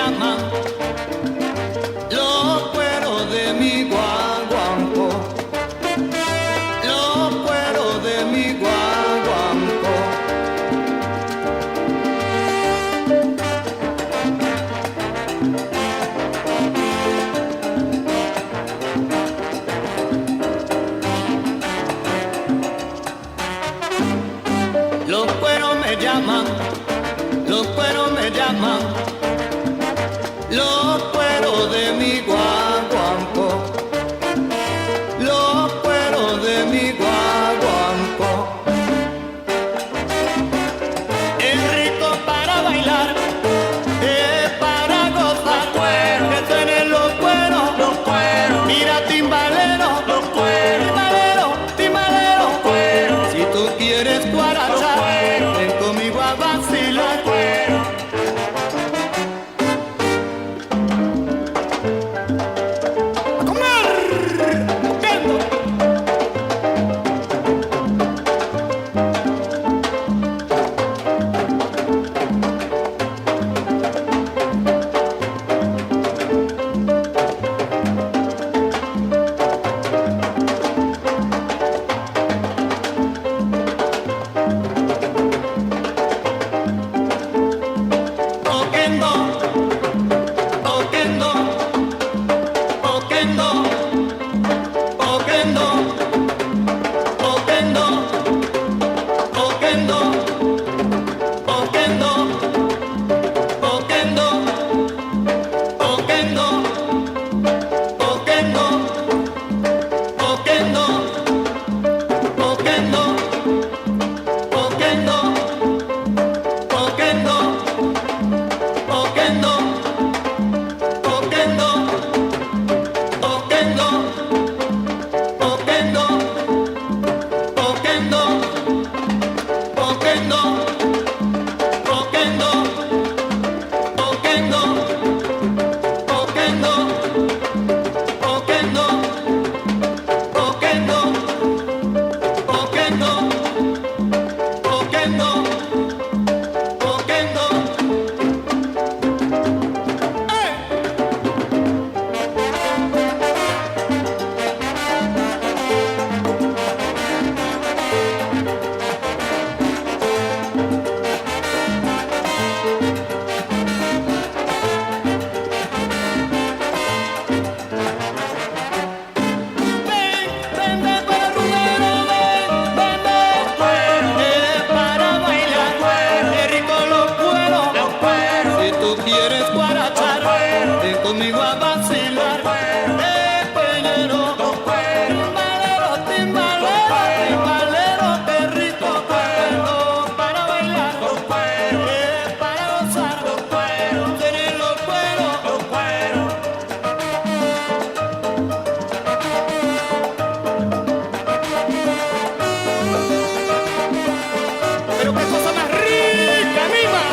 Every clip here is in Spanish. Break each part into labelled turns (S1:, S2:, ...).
S1: llaman los cueros de mi guaguancó, los cueros de mi guaguancó. Los cueros me llaman, los cueros me llaman, los cueros de mi guaguancó, los cueros de mi guaguancó. Es rico para bailar, es para gozar, que suenen los cueros, mira timbalero, timbalero, timbalero, si tú quieres guarachar, ven conmigo a vacilar. Quieres guarachar, ven conmigo a vacilar. Cuellero, timbalero, timbalero, timbalero, qué rico cuero para bailar, para gozar, tienen los cueros. Pero qué cosa más rica, mima.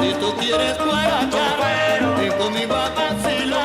S1: Si tú quieres guarachar, ven conmigo a vacilar.